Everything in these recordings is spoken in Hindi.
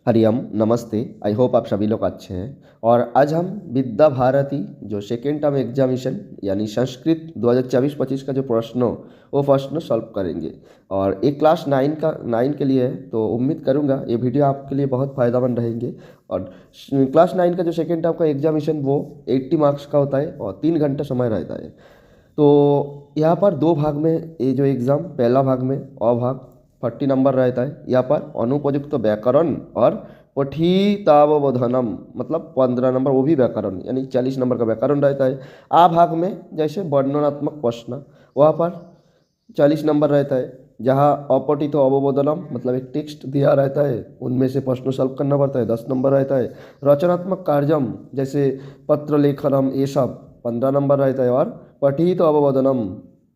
हरिओम नमस्ते। आई होप आप सभी लोग अच्छे हैं। और आज हम विद्या भारती जो सेकेंड टर्म एग्जामिनेशन यानी संस्कृत 2024-25 का जो प्रश्न हो वो प्रश्न सॉल्व करेंगे। और एक क्लास 9 के लिए है, तो उम्मीद करूंगा ये वीडियो आपके लिए बहुत फ़ायदेमंद रहेंगे। और क्लास 9 का जो सेकेंड टर्म का एग्जामिनेशन वो 80 मार्क्स का होता है और 3 घंटा समय रहता है। तो यहाँ पर दो भाग में ये जो एग्ज़ाम, पहला भाग में अभाग 40 नंबर रहता है। यहाँ पर अनुपयुक्त व्याकरण और पठितावबोधनम मतलब 15 नंबर, वो भी व्याकरण यानी 40 नंबर का व्याकरण रहता है। आ भाग में जैसे वर्णनात्मक प्रश्न, वहाँ पर 40 नंबर रहता है। जहाँ अपठित अवबोधनम मतलब एक टेक्स्ट दिया रहता है, उनमें से प्रश्न सॉल्व करना पड़ता है, 10 नंबर रहता है। रचनात्मक कार्यम जैसे पत्र लेखनम, ये सब 15 नंबर रहता है। और पठित अवबोधनम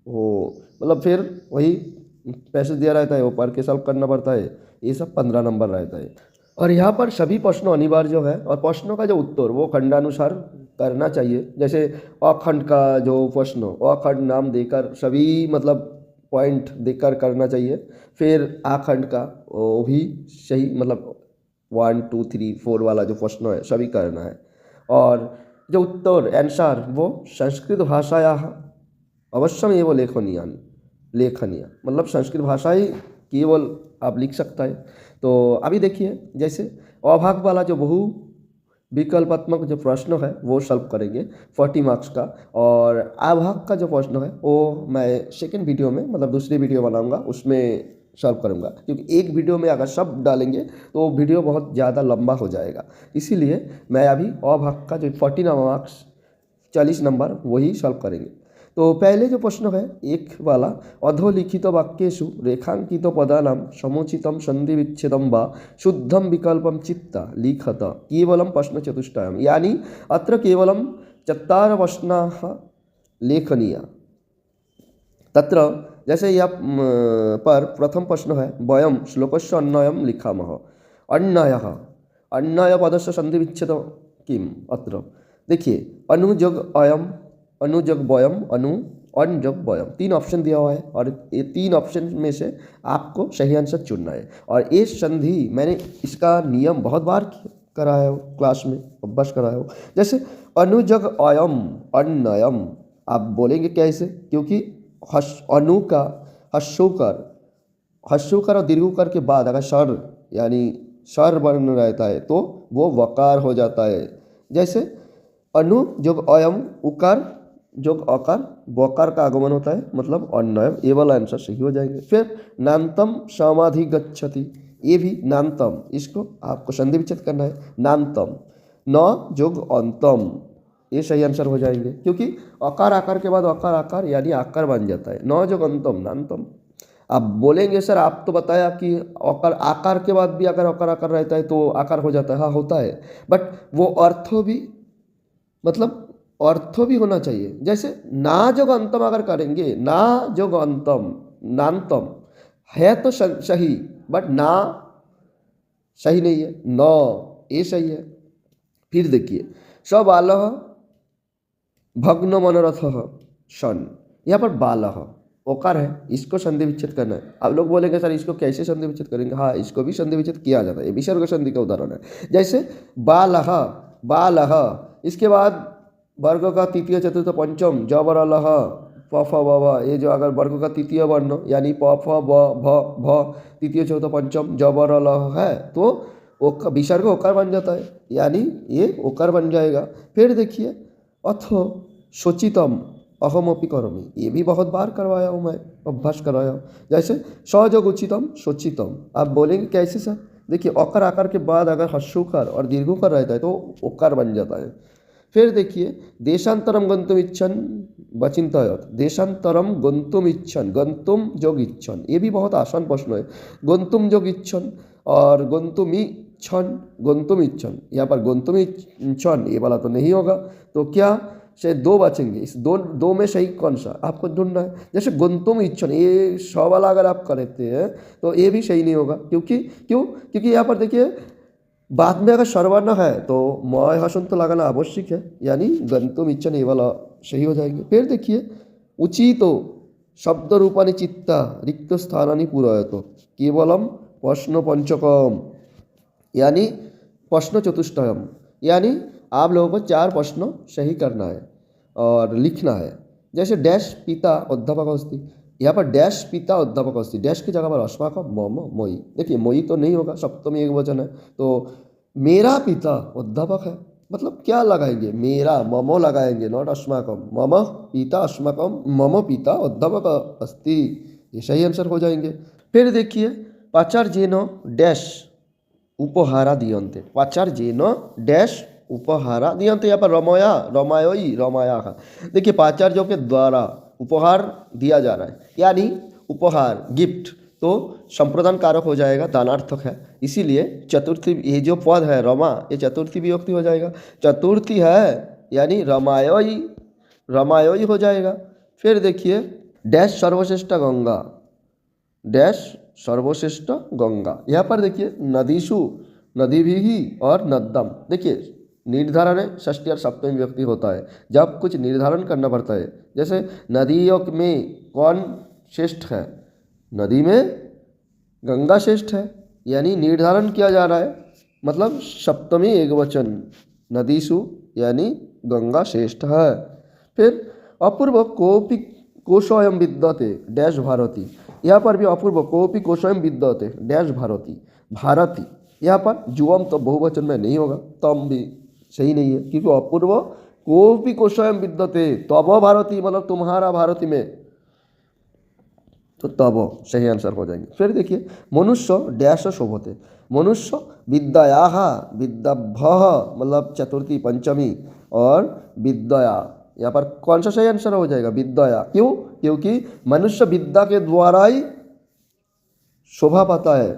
वो मतलब फिर वही पैसेज दिया रहता है, वो पढ़ के सॉल्व करना पड़ता है, ये सब 15 नंबर रहता है। और यहाँ पर सभी प्रश्नों अनिवार्य जो है, और प्रश्नों का जो उत्तर वो खंडानुसार करना चाहिए। जैसे अखंड का जो प्रश्न हो, अखंड नाम देकर सभी मतलब पॉइंट देकर करना चाहिए। फिर आखंड का वो भी सही मतलब 1 2 3 4 वाला जो प्रश्न है सभी करना है। और जो उत्तर आंसर वो संस्कृत भाषाया अवश्यम एवं लेखनीय मतलब संस्कृत भाषा ही केवल आप लिख सकता है। तो अभी देखिए, जैसे अभाग वाला जो बहु विकल्पात्मक जो प्रश्न है वो सॉल्व करेंगे 40 मार्क्स का। और अभाग का जो प्रश्न है वो मैं सेकंड वीडियो में मतलब दूसरी वीडियो बनाऊंगा, उसमें सॉल्व करूंगा। क्योंकि एक वीडियो में अगर सब डालेंगे तो वीडियो बहुत ज़्यादा लंबा हो जाएगा, इसीलिए मैं अभी अभाग का जो 40 मार्क्स 40 नंबर वही सॉल्व करेंगे। तो पहले जो प्रश्न है एक वाला, अधोलिखित वाक्येषु रेखांकित पदानां समुचितं संधि विच्छेदं वा शुद्धं विकल्पं चित्ता लिखत केवलं प्रश्न चतुष्टयम्। यानी अत्र केवलं 4 प्रश्नाः लेखनीया। तत्र जैसे यह पर प्रथम प्रश्न है, वयं श्लोकस्य अन्वयं लिखामः। अन्वयः अन्वय पदस्य संधि विच्छेद किम अत्र देखिए, अनुजग अयम, अनुजग वयम, अनजग वयम, 3 ऑप्शन दिया हुआ है। और ये 3 ऑप्शन में से आपको सही आंसर चुनना है। और ये संधि मैंने इसका नियम बहुत बार कराया हो, क्लास में अभ्यास कराया हो। जैसे अनुजग अयम अन्नयम, आप बोलेंगे कैसे? क्योंकि अनु का हस्सुकर और दीर्घुकर के बाद अगर स्वर यानी स्वर वर्ण रहता है तो वो वकार हो जाता है। जैसे अनु जोग अयम, उकार जोग अकार, वकार का आगमन होता है मतलब अन्वयम, ये वाला आंसर सही हो जाएंगे। फिर नान्तम समाधि गच्छति, ये भी नान्तम, इसको आपको संधि विच्छेद करना है। नान्तम न जोग अंतम, ये सही आंसर हो जाएंगे। क्योंकि अकार आकार के बाद अकार आकार यानी आकार बन जाता है। न जोग अंतम नान्तम। आप बोलेंगे सर आप तो बताया कि अकार आकार के बाद भी अगर अकार आकार रहता है तो आकार हो जाता है। हाँ होता है, बट वो अर्थो भी मतलब अर्थो भी होना चाहिए। जैसे ना जोग अंतम अगर करेंगे, ना जोग अंतम नान्तम है तो सही, बट ना सही नहीं है, न ये सही है। फिर देखिए, स बालः भग्न मनोरथ सन, यहाँ पर बालः ओकार है, इसको संधि विच्छेद करना है। आप लोग बोलेंगे सर इसको कैसे संधि विच्छेद करेंगे? हाँ, इसको भी संधि विच्छेद किया जाता है, ये विसर्ग संधि का उदाहरण है। जैसे बालः बालः, इसके बाद वर्ग का तृतीय चतुर्थ पंचम जबरलह प फ ब भ, ये जो अगर वर्ग का तृतीय वर्ण यानी प फ ब भ भ तृतीय चौथा पंचम जबरलह है तो विसर्ग ओकार बन जाता है, यानी ये ओकार बन जाएगा। फिर देखिए, अथो शोचितम अहमपि करोमि, ये भी बहुत बार करवाया हूँ मैं, अभ्यास कराया हूँ। जैसे सजग उचितम शोचितम, आप बोलेंगे कैसे सर? देखिए, अकार आकार के बाद अगर हस्सुकार और दीर्घोकार रहता है तो ओकार बन जाता है। फिर देखिए, देशांतरम गंतुम इच्छन वचिंतयत, देशांतरम गंतुम इच्छन, गंतुम जोग इच्छन, ये भी बहुत आसान प्रश्न है। गंतुम जोग इच्छन और गंतुम इच्छन, यहाँ पर गंतुम इच्छन ये वाला तो नहीं होगा, तो क्या से 2 बचेंगे। इस दो में सही कौन सा आपको ढूंढना है। जैसे गंतुम इच्छन, ये 100 वाला अगर आप करते हैं तो ये भी सही नहीं होगा। क्योंकि यहाँ पर देखिए, बाद में अगर सर्वर्ण है तो मय हसन तो लगाना आवश्यक है, यानी गंतुम इच्छन ये वाला सही हो जाएंगे। फिर देखिए, उचितो शब्द रूपानी चित्ता रिक्त स्थानानि पूरयतो केवलम प्रश्न पंचकम, यानी प्रश्न चतुष्टयम, यानी आप लोगों को 4 प्रश्न सही करना है और लिखना है। जैसे डैश पिता अध्यापक अस्ति, यहाँ पर डैश पिता अध्यापक अस्ति, डैश की जगह पर अस्माकं मम मोई। देखिए मोई तो नहीं होगा, सप्तमी एक वचन है, तो मेरा पिता अध्यापक है, मतलब क्या लगाएंगे, मेरा, ममो लगाएंगे, नॉट अस्माकं। मम पिता अस्माकं, मम पिता अध्यापक अस्ति, ये सही आंसर हो जाएंगे। फिर देखिए पाचार्येन डैश उपहारा दीयन्ते, पाचार्येन डैश उपहारा दीयन्ते, यहाँ पर रमया रमायोई रमाया। देखिए पाचार्यों के द्वारा उपहार दिया जा रहा है, यानी उपहार गिफ्ट तो संप्रदान कारक हो जाएगा, दानार्थक है, इसीलिए चतुर्थी, ये जो पद है रमा, ये चतुर्थी विभक्ति हो जाएगा। चतुर्थी है यानी रमायोई, रमायोई हो जाएगा। फिर देखिए डैश सर्वश्रेष्ठ गंगा, डैश सर्वश्रेष्ठ गंगा, यहाँ पर देखिए नदीषु, नदी भी और नद्दम। देखिए निर्धारण है, षष्ठी और सप्तमी विभक्ति होता है जब कुछ निर्धारण करना पड़ता है। जैसे नदियों में कौन श्रेष्ठ है, नदी में गंगा श्रेष्ठ है, यानी निर्धारण किया जा रहा है, मतलब सप्तमी एकवचन, नदीषु यानी गंगा श्रेष्ठ है। फिर अपूर्व कोपि कोशोऽयं विद्यते डैश भारती, यहाँ पर भी अपूर्व कोपि कोशोऽयं विद्यते डैश भारती, भारती, यहाँ पर जुवम तो बहुवचन में नहीं होगा, तम भी सही नहीं है, क्योंकि अपूर्व कोपि कोशोऽयं विद्यते, तब भारती मतलब तुम्हारा भारती में, तो तब सही आंसर हो जाएंगे। फिर देखिए मनुष्य डैश शोभते, मनुष्य विद्यायाः, विद्याभ्यः मतलब चतुर्थी पंचमी, और विद्या, यहाँ पर कौन सा सही आंसर हो जाएगा, विद्या। क्यों, क्योंकि मनुष्य विद्या के द्वारा ही शोभा पाता है।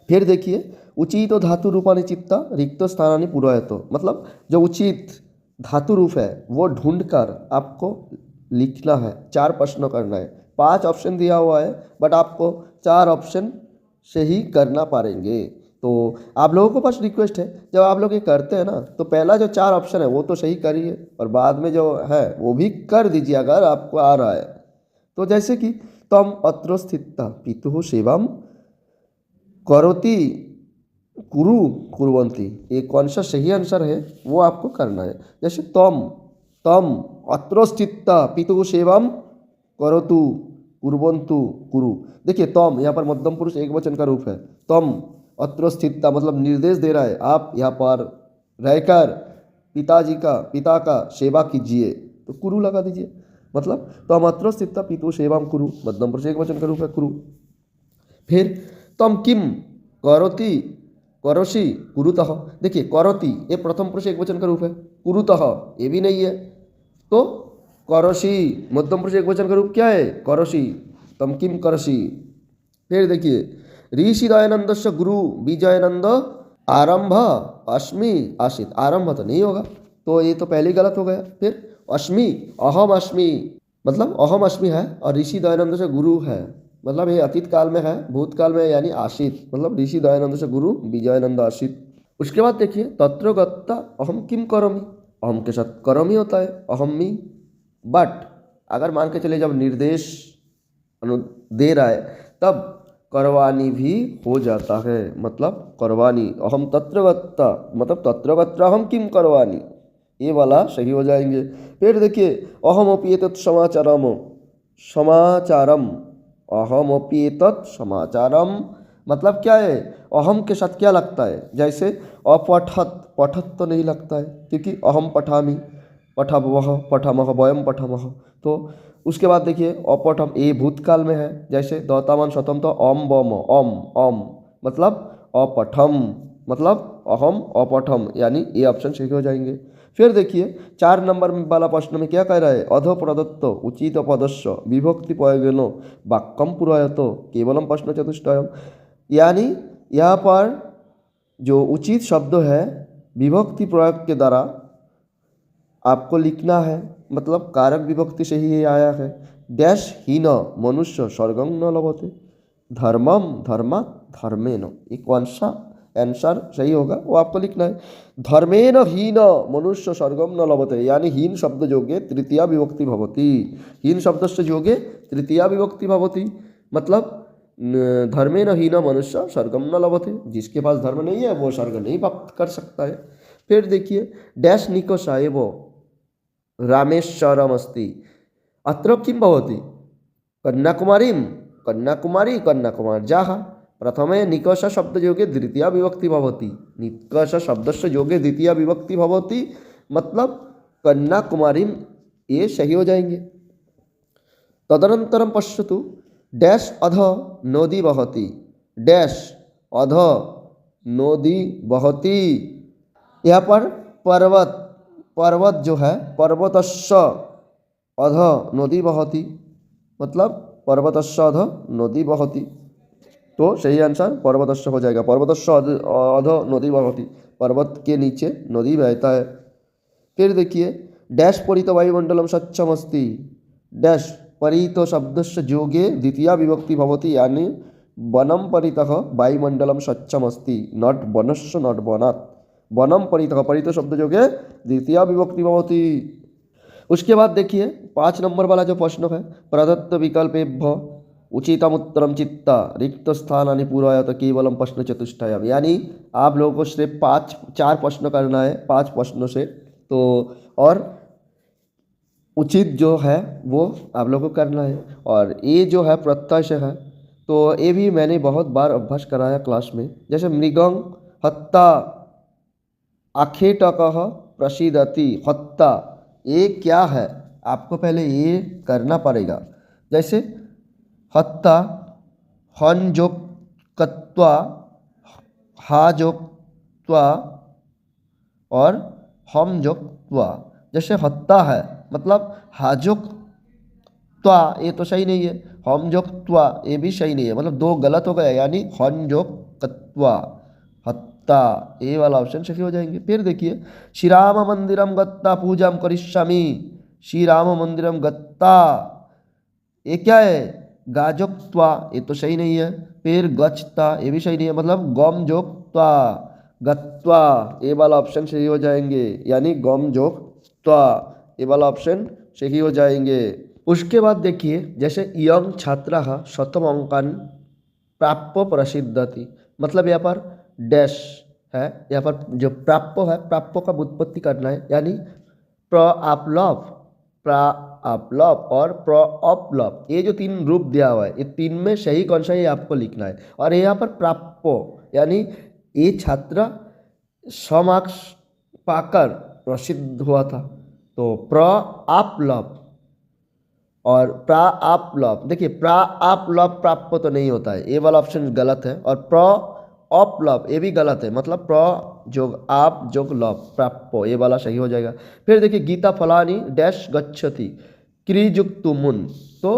फिर देखिए उचित धातु रूपानि चित्ता रिक्त स्थानानि पूरयतो, मतलब जो उचित धातु रूप है वो ढूंढकर आपको लिखना है, 4 प्रश्न करना है। 5 ऑप्शन दिया हुआ है, बट आपको 4 ऑप्शन से ही करना पाएंगे। तो आप लोगों को बस रिक्वेस्ट है, जब आप लोग ये करते हैं ना, तो पहला जो 4 ऑप्शन है वो तो सही करिए, और बाद में जो है वो भी कर दीजिए अगर आपको आ रहा है। तो जैसे कि तम अत्र स्थिता पितुः सेवाम करोति कुरु कुर्वन्ति, ये कौन सा सही आंसर है वो आपको करना है। जैसे तम, तम अत्र स्थिता पितुः सेवाम करोतु कुर्वन्तु कुरु। देखिए तम यहाँ पर मध्यम पुरुष एक वचन का रूप है, तम अत्र स्थिता मतलब निर्देश दे रहा है, आप यहाँ पर रहकर पिताजी का, पिता का सेवा कीजिए, तो कुरु लगा दीजिए, मतलब तम अत्र स्थिता पितुः सेवाम कुरु, मध्यम पुरुष एक वचन का रूप है कुरु। फिर तम किम करोति करोषि कुरुतः, देखिए करोति ये प्रथम पुरुष एक वचन का रूप है, कुरुतः ये भी नहीं है, तो करोषि मध्यम पुरुष एक वचन का रूप क्या है, करोषि, तम किम करोषि। फिर देखिए ऋषि दयानंद से गुरु विजयानंद आरंभ अस्मि आसित, आरंभ तो नहीं होगा, तो ये तो पहले गलत हो गया। फिर अस्मि, अहम अस्मि, मतलब अहम अस्मि है, और ऋषि दयानंद से गुरु है, मतलब ये अतीत काल में है, भूतकाल में यानी आशित, मतलब ऋषि दयानंद से गुरु विजयानंद आशित। उसके बाद देखिए तत्र गत्ता अहम किम करोमि, अहम के साथ करोमि होता है, अहम्मी, बट अगर मान के चले जब निर्देश दे रहा है तब करवानी भी हो जाता है, मतलब करवानी, अहम तत्र गत्ता मतलब तत्र गत्ता अहम किम करवानी, ये वाला सही हो जाएंगे। फिर देखिए अहमपि एतत् समाचारम, समाचारम, अहमपि एतत् समाचारम मतलब क्या है, अहम के साथ क्या लगता है, जैसे अपठत, पठत तो नहीं लगता है क्योंकि अहम पठामि, पठावह पठामह वयम पठामह। तो उसके बाद देखिए अपठम, ये भूतकाल में है, जैसे दौतामान शतम तो अम बम, अम अम मतलब अपठम, मतलब अहम अपठम, यानी ये ऑप्शन सही हो जाएंगे। फिर देखिए 4 नंबर वाला प्रश्न में क्या कह रहा है, अधो प्रदत्त उचित पदस्य विभक्ति प्रयोगेन वाक्यम पुरयतो केवलम प्रश्न चतुष्टयम, यानी यहाँ पर जो उचित शब्द है विभक्ति प्रयोग के द्वारा आपको लिखना है, मतलब कारक विभक्ति से ही ये आया है। डैश हीन मनुष्य स्वर्गं न लभते, धर्मम धर्मात् धर्मेण, ये कौन सा आंसर सही होगा वो आपको लिखना है। धर्मेण हीन मनुष्य स्वर्गम न लभते, यानी हीन शब्द योगे तृतीया विभक्ति भवति, हीन शब्द से योगे तृतीया विभक्ति भवति, मतलब धर्मेण हीन मनुष्य स्वर्गम न लभते, जिसके पास धर्म नहीं है वो स्वर्ग नहीं प्राप्त कर सकता है। फिर देखिए डैश निकोषा एव रामेश्वरम अस्ति, अत्र किं भवति, कन्याकुमारीं कन्याकुमारी कन्याकुमार्याः, प्रथमे निकष शब्द योगे द्वितीया विभक्ति भवति, निकष शब्दस्य योगे द्वितीया विभक्ति भवति, मतलब कन्याकुमारीं, ये सही हो जाएंगे। तदनंतरम पश्यतु डैश अध नदी बहती, डैश अध नदी बहती, यहाँ पर पर्वत, पर्वत जो है पर्वतस्य अध नदी बहती, मतलब पर्वतस्य अध नदी बहती, तो सही आंसर पर्वतस्य हो जाएगा। पर्वतस्य अध नदी बहती, पर्वत के नीचे नदी बहता है। फिर देखिए डैश परित वायुमंडलम स्वच्छम अस्ति, डैश परित शब्दस्य योगे द्वितीया विभक्ति भवति, यानी वनम परितः वायुमंडलम स्वच्छम अस्ति, नॉट वनस्य नॉट वनात्, वनम परितः, परित शब्द योगे द्वितीया विभक्ति भवति। उसके बाद देखिए 5 नंबर वाला जो प्रश्न है, प्रदत्त विकल्पेभ्य उचितम उत्तरम चित्ता रिक्त स्थानानि पूरयत केवलम प्रश्न चतुष्टयम, यानी आप लोगों को सिर्फ 4 प्रश्न करना है 5 प्रश्नों से, तो और उचित जो है वो आप लोगों को करना है। और ये जो है प्रत्यय से है, तो ये भी मैंने बहुत बार अभ्यास कराया क्लास में। जैसे मृगं हत्ता आखेटकः प्रसीदति, हत्ता ये क्या है, आपको पहले ये करना पड़ेगा। जैसे हत्ता हंजोक्त्वा हाजोक्त्वा और हमजोक्त्वा, जैसे हत्ता है मतलब हाजोक्त्वा ये तो सही नहीं है, हमजोक्त्वा ये भी सही नहीं है, मतलब 2 गलत हो गया, यानी हंजोक्त्वा हत्ता, ये वाला ऑप्शन सही हो जाएंगे। फिर देखिए श्री राम मंदिरम गत्ता पूजा करिष्यामि, श्री राम मंदिरम गत्ता ये क्या है, गाजोक्त्वा ये तो सही नहीं है। फिर गच्छता ये भी सही नहीं है, मतलब गम जोक्त्वा गत्वा, ये वाला ऑप्शन सही हो जाएंगे, यानी गम जोक्त्वा ये वाला ऑप्शन सही हो जाएंगे। उसके बाद देखिए जैसे यंग छात्रा शतम अंकान प्राप्य प्रसिद्धति, मतलब यहाँ पर डैश है, यहाँ पर जो प्राप्य है प्राप्य का व्युत्पत्ति करना है, यानी प्र आपलव, प्र आपलव और प्र अपलव, ये जो 3 रूप दिया हुआ है, ये 3 में सही कौन सा है आपको लिखना है। और यहाँ पर प्राप्य यानी ये छात्र 100 मार्क्स पाकर प्रसिद्ध हुआ था, तो प्र आपलव और प्रा आपलव, देखिए प्रा आपलव प्राप्य तो नहीं होता है, ये वाला ऑप्शन गलत है, और प्र अपलव ये भी गलत है, मतलब प्र जोग आप जोग लव प्राप्य, ये वाला सही हो जाएगा। फिर देखिए गीता फलानी डैश गच्छति क्रिजुक्तुमुन, तो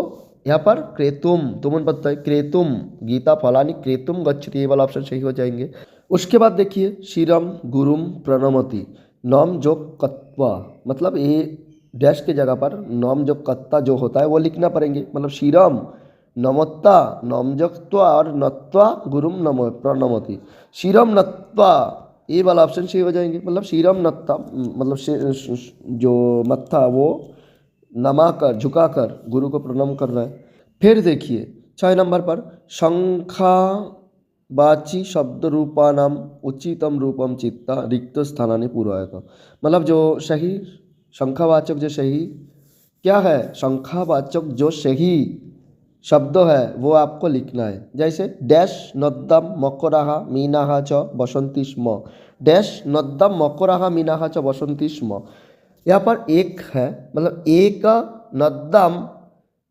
यहाँ पर क्रेतुम, तुमुन पता है क्रेतुम, गीता फलानी क्रेतुम गच्छति, ये वाला ऑप्शन सही हो जाएंगे। उसके बाद देखिए शिरम गुरुम प्रणमति, नॉम जोग कत्वा, मतलब ये डैश के जगह पर नॉम जोग कत्ता जो होता है वो लिखना पड़ेंगे, मतलब शिरम नमत्ता नमजक्त्वा और नत्वा गुरुम नम प्रणमति, शिरम नत्वा ये वाला ऑप्शन सही हो जाएंगे, मतलब शिरम नत्ता मतलब जो मत्था वो नमाकर झुकाकर गुरु को प्रणाम कर रहा है। फिर देखिए 6 नंबर पर शंखावाची शब्द रूपानाम उचितम रूपम चित्ता रिक्त स्थानानि पूरयत, मतलब जो सही शंखावाचक जो सही क्या है, शंखावाचक जो सही शब्द है वो आपको लिखना है। जैसे डैश नद्दम मकराहा मीनाहा च बसंती स्म, डैश नद्दम मकराहा मीनाहा च बसंती स्म, यहाँ पर एक है, मतलब एक नद्दम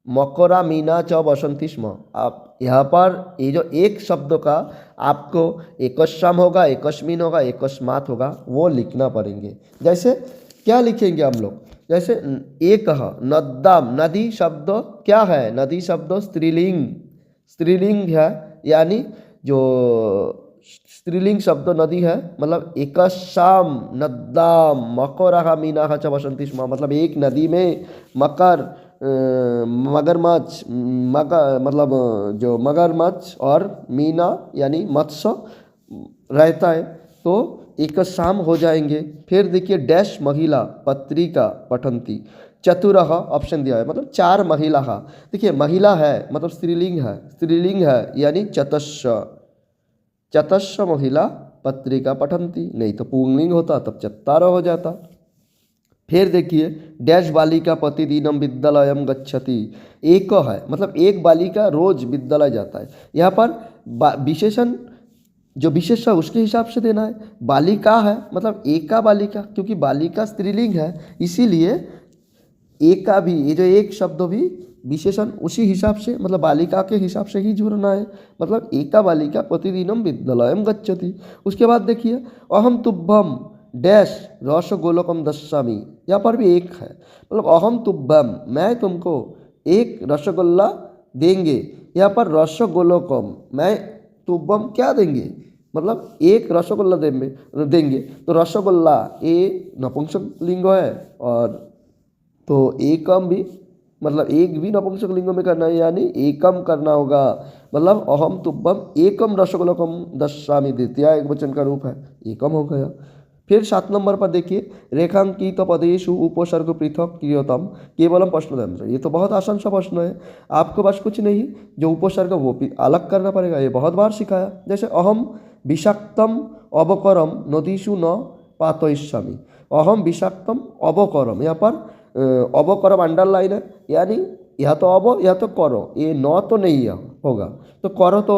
मकरा मीना च बसंती स्म, आप यहाँ पर ये जो एक शब्द का आपको एकस्याम होगा, एकस्मिन होगा, एकस्मात् होगा, वो लिखना पड़ेंगे। जैसे क्या लिखेंगे हम लोग, जैसे एक नद्दाम, नदी शब्द क्या है, नदी शब्द स्त्रीलिंग, स्त्रीलिंग है, यानी जो स्त्रीलिंग शब्द नदी है, मतलब एकस्याम नद्दाम मकरहा मीनाहा च बसंती स्म, मतलब एक नदी में मकर मगरमच्छ मगर मतलब जो मगरमच्छ और मीना यानी मत्स्य रहता है, तो एक शाम हो जाएंगे। फिर देखिए डैश महिला पत्रिका पठंती, चतुरः ऑप्शन दिया है, मतलब 4 महिला। देखिए महिला है मतलब स्त्रीलिंग है, स्त्रीलिंग है यानी चतस्र, चतस्र महिला पत्रिका पठंती, नहीं तो पुंलिंग होता तब चत्तारः हो जाता। फिर देखिए डैश बालिका प्रतिदिनम विद्यालयम गच्छति, एक है मतलब एक बालिका रोज विद्यालय जाता है। यहाँ पर विशेषण जो विशेष है उसके हिसाब से देना है। बालिका है मतलब एका बालिका, क्योंकि बालिका स्त्रीलिंग है इसीलिए एका भी, ये जो एक शब्द भी विशेषण उसी हिसाब से मतलब बालिका के हिसाब से ही जुड़ना है, मतलब एका बालिका प्रतिदिनम विद्यालयम गच्छति। उसके बाद देखिए अहम तुभ्यम डैश रसगोलकम दस्सामी, यहाँ पर भी एक है, मतलब अहम तुभ्यम मैं तुमको एक रसगुल्ला देंगे। यहाँ पर रसगोलकम मैं तुभ्यम क्या देंगे, मतलब एक रसगुल्ला देंगे तो रसगुल्ला ये नपुंसक लिंग है, और तो एकम भी मतलब एक भी नपुंसक लिंग में करना है यानी एकम करना होगा, मतलब अहम तुभ्यम एकम रसगोलकम दस्सामी, द्वितीय एक वचन का रूप है, एकम हो गया। फिर 7 नंबर पर देखिए रेखांकित पदेषु उपसर्ग पृथक क्रियतम केवलम प्रश्नोत्तर, ये तो बहुत आसान सा प्रश्न है, आपको बस कुछ नहीं जो उपसर्ग वो भी अलग करना पड़ेगा, ये बहुत बार सिखाया। जैसे अहम विषाक्तम अवकरम नदीषु न पातयिष्यामि, अहम विषाक्तम अवकरम, यहाँ पर अवकरम अंडरलाइन है यानी या तो अव या तो करो, ये न तो नहीं है होगा, तो करो तो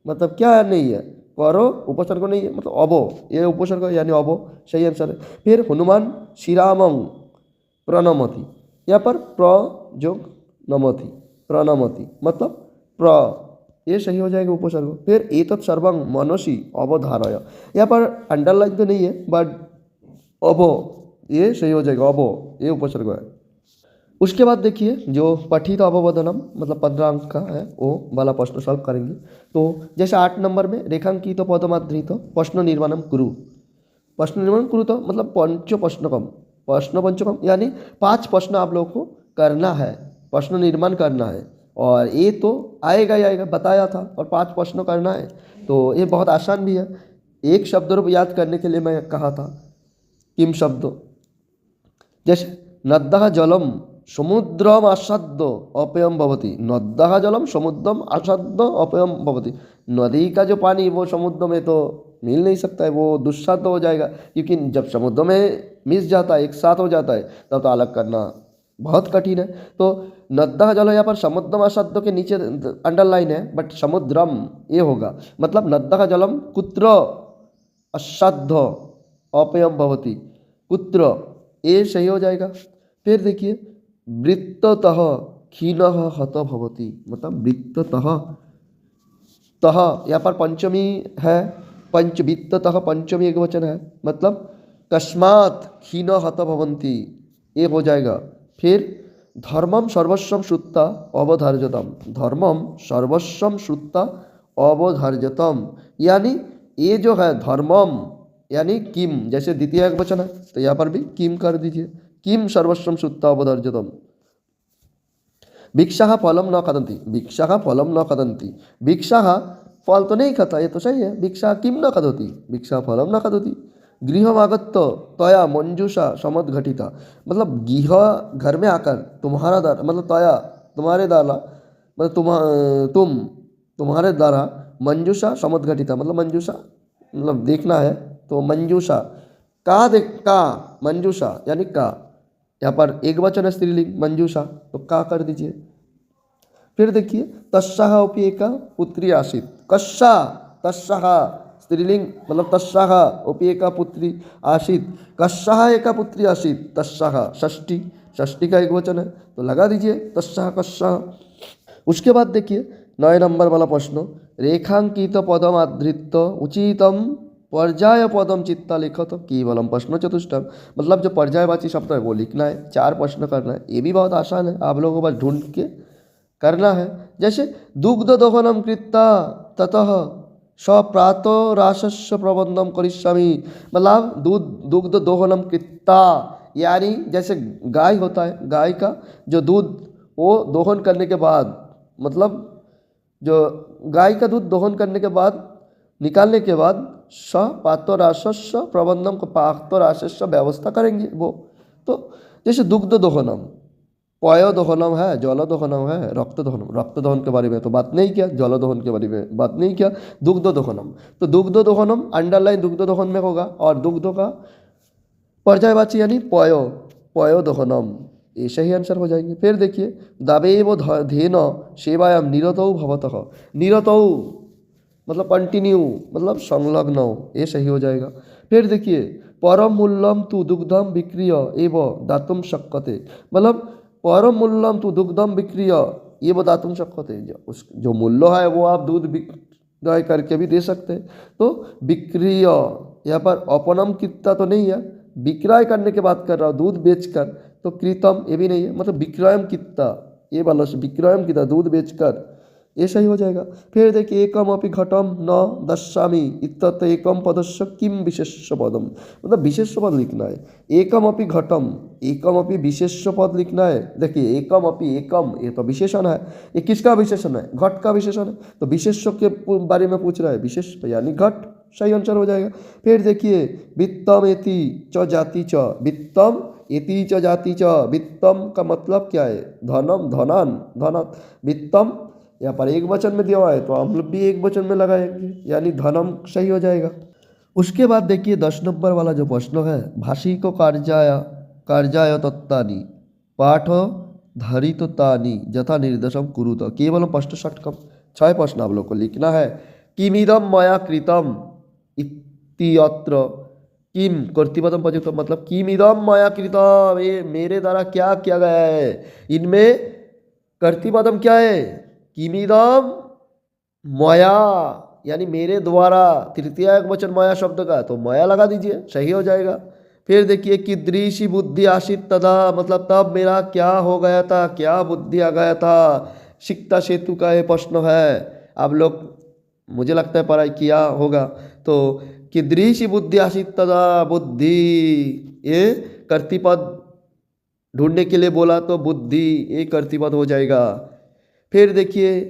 मतलब क्या नहीं है, करो उपसर्ग नहीं है मतलब अबो, ये उपसर्ग यानी अबो सही आंसर है। फिर हनुमान श्रीरामं प्रणमति, यहाँ पर प्र जोग नमति प्रणमति मतलब प्र, ये सही हो जाएगा उपसर्ग। फिर एतत् सर्वं मनसि अवधारय, यहाँ पर अंडरलाइन तो नहीं है बट अबो ये सही हो जाएगा, अबो ये उपसर्ग है। उसके बाद देखिए जो पठित अवबोधनम मतलब 15 अंक का है वो वाला प्रश्न सॉल्व करेंगे। तो जैसे 8 नंबर में रेखांकित पदमाधृत प्रश्न निर्माणम कुरु, प्रश्न निर्माण कुरु तो मतलब पंच प्रश्नकम, प्रश्न पंचकम यानी 5 प्रश्न आप लोगों को करना है, प्रश्न निर्माण करना है, और ये तो आएगा ही आएगा बताया था, और 5 प्रश्न करना है, तो ये बहुत आसान भी है। एक शब्द रूप याद करने के लिए मैं कहा था किम शब्द, जैसे नद्दः जलम समुद्रम आसाद्य अपयम भवति, नद्दः जलम समुद्रम आसाद्य अपयम भवति, नदी का जो पानी वो समुद्र में तो मिल नहीं सकता है, वो दुस्साध्य हो जाएगा, क्योंकि जब समुद्र में मिस जाता है एक साथ हो जाता है तब तो अलग करना बहुत कठिन है। तो नद्दः जल यहाँ पर समुद्रम आसाद्य के नीचे अंडरलाइन है बट समुद्रम ये होगा, मतलब नद्दः जलम कुत्र असाध्य अपयम भवति, कुत्र ये सही हो जाएगा। फिर देखिए वृत्ततः क्षीणः हत भवति, मतलब वृत्ततः, तः यहाँ पर पंचमी है, पंच वित्ततः पंचमी एक वचन है, मतलब कस्मात् क्षीण हत भवन्ति ये हो जाएगा। फिर धर्मम सर्वस्वम श्रुत्ता अवधार्यतम, धर्मम सर्वस्वम श्रुत्ता अवधार्यतम यानी ये जो है धर्मम यानी किम, जैसे द्वितीय एक वचन है तो यहाँ पर भी किम कर दीजिए, किम सर्वस्वम श्रुत्वा अवधार्यतम। भिक्षा फलम न खादन्ति, भिक्षा फलम न खादन्ति, भिक्षा फल तो नहीं खाता ये तो सही है, भिक्षा किम न खादति, भिक्षा फलम न खादति। गृहमागत्य तया मंजूषा समद्घटिता, मतलब गृह घर में आकर तुम्हारा द्वारा मतलब तया तुम्हारे द्वारा मतलब तुम्हारे द्वारा मंजूषा समद्घटिता, मतलब मंजूषा मतलब देखना है तो मंजूषा का देख का मंजूषा यानी का, यहाँ पर एक वचन है स्त्रीलिंग मंजूषा तो का कर दीजिए। फिर देखिए तस्साह अपि एका पुत्री आसीत्, कस्सा तस्साह स्त्रीलिंग मतलब तस्साह अपि एका पुत्री आसीत्, कस्साह एका पुत्री आसीत्, तस्साह षष्ठी, षष्ठी का एक वचन है तो लगा दीजिए तस्साह कस्साह। उसके बाद देखिए 9 नंबर वाला प्रश्न रेखांकित पदम आधृत उचितम पर्याय पदम चित्ता लिखत केवलम प्रश्न चतुष्टयम, मतलब जो पर्यायवाची शब्द है वो लिखना है, 4 प्रश्न करना है, ये भी बहुत आसान है, आप लोगों को बस ढूंढ के करना है। जैसे दुग्ध दोहनम कृत्वा ततः सप्रातो रासस्य प्रबंधम करिष्यामि, मतलब दुग्ध दोहनम कृत्वा यानी जैसे गाय होता है, गाय का जो दूध वो दोहन करने के बाद मतलब जो गाय का दूध दोहन करने के बाद निकालने के बाद स पातराशस्य प्रबंधम को पातराशस्य व्यवस्था करेंगे वो। तो जैसे दुग्ध दोहनम, पय दोहनम है, जल दोहनम है, रक्त दोहनम। रक्त दोहन के बारे में तो बात नहीं किया, जल दोहन के बारे में बात नहीं किया, दुग्ध दोहनम। तो दुग्ध दोहनम अंडरलाइन दुग्ध दोहन में होगा, और दुग्ध का पर्यायवाची यानी पयो, पयो दोहनम, ये सही आंसर हो जाएंगे। फिर देखिए दावेव धेन सेवायाम निरतौ भवतः, निरतौ मतलब कंटिन्यू, मतलब संलग्न, ये सही हो जाएगा। फिर देखिए परम मूल्यम तु दुग्धम विक्रिय एवं दातुम शक्यते, मतलब परम मूल्यम तु दुग्धम विक्रिय एवं दातुम शक्यते, जो मूल्य है वो आप दूध विक्रय करके भी दे सकते हैं। तो विक्रिय यहाँ पर अपनम कितना तो नहीं है, विक्रय करने की बात कर रहा हूँ, दूध बेचकर, तो कृतम ये भी नहीं है, मतलब विक्रयम कितना, ये वाला विक्रयम कितना दूध बेचकर, ये सही हो जाएगा। फिर देखिए एकम अपि घटम न दशामी इत्यत एकम पदस्य किम विशेष पदम, मतलब विशेष पद लिखना है। एकम अपि घटम, एकम अपि विशेष पद लिखना है। देखिए एकम अपि, एकम ये तो विशेषण है, ये किसका विशेषण है, घट का विशेषण है, तो विशेष के बारे में पूछ रहा है, विशेष यानी घट, सही आंसर हो जाएगा। फिर देखिए वित्तम एति च जाति च, वित्तम एति च जाति च, वित्तम का मतलब क्या है, धनम, धनान, धन, वित्तम यहाँ पर एक वचन में दिया हुआ है तो हम लोग भी एक वचन में लगाएंगे, यानी धनम सही हो जाएगा। उसके बाद देखिए 10 नंबर वाला जो प्रश्न है, भाषी को कार्याय तत्तानि पाठ धरितानि यथा निर्देशम कुरुत, केवल प्रश्न षटकम, 6 प्रश्न आप लोग को लिखना है। किमिदम मया कृतम इत्यत्र, किम कर्तृपदम प्रयुक्तम, मतलब किमिदम मया कृतम, ये मेरे द्वारा क्या किया गया है, इनमें कर्तृपदम क्या है, किमिदम मया, यानी मेरे द्वारा, तृतीय एक वचन मया शब्द का, तो मया लगा दीजिए, सही हो जाएगा। फिर देखिए कीदृशी बुद्धि आसित तदा, मतलब तब मेरा क्या हो गया था, क्या बुद्धि आ गया था। सिक्ता सेतु का ये प्रश्न है, आप लोग मुझे लगता है पढ़ाई किया होगा। तो कीदृशी बुद्धि आसित तदा, बुद्धि ये कर्तृपद ढूंढने के लिए बोला तो बुद्धि ये कर्तृपद हो जाएगा। फिर देखिए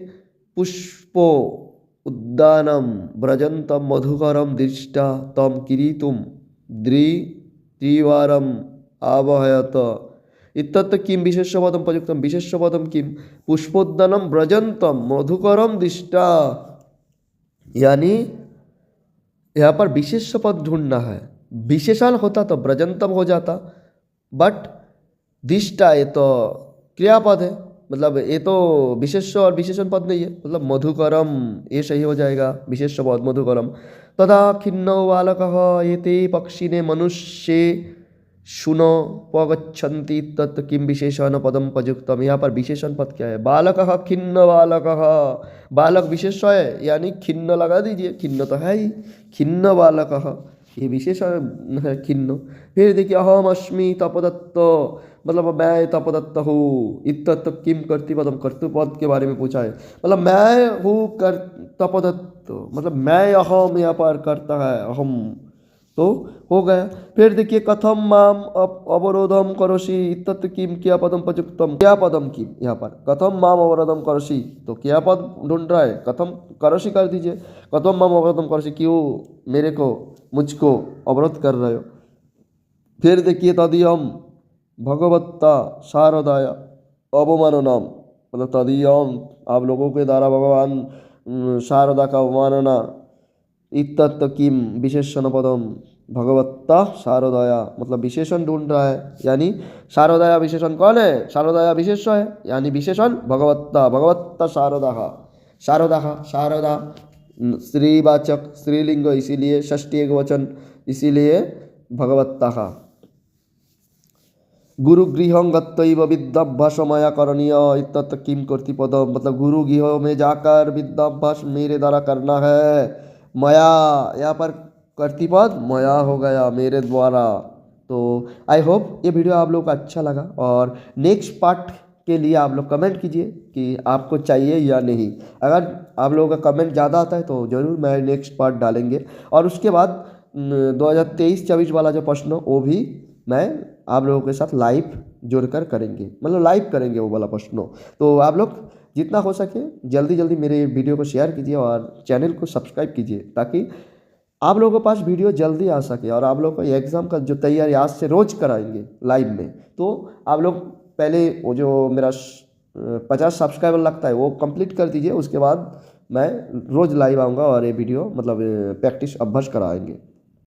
पुष्पो उद्दानम व्रजंतम मधुकरम दृष्टा तम किरीतुम त्रिवारम आवहयत इत्यत्र किम विशेषपदम प्रयुक्तम, विशेषपदम किम, पुष्पोद्दानम व्रजंतम मधुकरम दृष्टा, यानी यहाँ पर विशेष पद ढूंढना है, विशेषण होता तो व्रजंतम हो जाता, बट दिष्टा ये तो क्रियापद है, मतलब ये तो विशेष और विशेषण पद नहीं है, मतलब मधुकरम ये सही हो जाएगा, विशेष पद मधुकरम। तदा खिन्नो बालकः एते पक्षिणे मनुष्ये शुनो पगच्छन्ति तत् किम विशेषण पदम प्रयुक्तम, यहाँ पर विशेषण पद क्या है, बालकः खिन्न बालकः, बालक विशेष है यानी खिन्न लगा दीजिए, खिन्न तो है ही, खिन्न बालकः ये विशेषण है खिन्न। फिर देखिए अहम अस्मि तपदत्त, मतलब मैं तपदत्त हूँ, इत्यत्र किम कर्तृपदम, कर्तृपद के बारे में पूछा है, मतलब मैं हूँ कर तपदत्त, मतलब मैं अहम यहाँ पर करता है अहम, तो हो गया। फिर देखिए कथम माम अवरोधम करोषि इत्यत्र किम क्या पदम प्रयुक्तम, क्या पदम किम, यहाँ पर कथम माम अवरोधम करोषि, तो क्या पद ढूंढ रहा है, कथम करोषि कर दीजिए, कथम माम अवरोधम करोषि, क्यों मेरे को मुझको अवरोध कर रहे हो। फिर देखिए तदीयम भगवत्ता शारदाय अवमाननाम, मतलब तदीयम आप लोगों के द्वारा भगवान शारदा का अवमानना, इत्यत्र किम विशेषण पदम भगवत्ता शारदाया, मतलब विशेषण ढूंढ रहा है, यानी शारदाया विशेषण कौन है, शारदाया विशेष है, यानी विशेषण भगवत्ता, भगवत्ता शारदा, शारदा शारदा स्त्रीवाचक स्त्रीलिंग, इसीलिए षष्ठी एक वचन, इसीलिए भगवत्ता। गुरुगृह गत्वा विद्याभ्यास मया करणीय इत्यत्र किम कर्तृपदम, मतलब गुरु गृह में जाकर विद्याभ्यास मेरे द्वारा करना है, मया यहाँ पर कर्तृपद मया हो गया, मेरे द्वारा। तो आई होप ये वीडियो आप लोग को अच्छा लगा, और नेक्स्ट पार्ट के लिए आप लोग कमेंट कीजिए कि आपको चाहिए या नहीं, अगर आप लोगों का कमेंट ज़्यादा आता है तो ज़रूर मैं नेक्स्ट पार्ट डालेंगे। और उसके बाद 2023-24 वाला जो प्रश्न वो भी मैं आप लोगों के साथ लाइव जोड़कर करेंगे, मतलब लाइव करेंगे वो वाला प्रश्न। तो आप लोग जितना हो सके जल्दी जल्दी मेरे वीडियो को शेयर कीजिए और चैनल को सब्सक्राइब कीजिए, ताकि आप लोगों के पास वीडियो जल्दी आ सके और आप लोग को एग्ज़ाम का जो तैयारी आज से रोज़ कराएंगे लाइव में, तो आप लोग पहले वो जो मेरा 50 सब्सक्राइबर लगता है वो कंप्लीट कर दीजिए। उसके बाद मैं रोज़ लाइव आऊँगा और ये वीडियो मतलब प्रैक्टिस अभ्यास कराएंगे।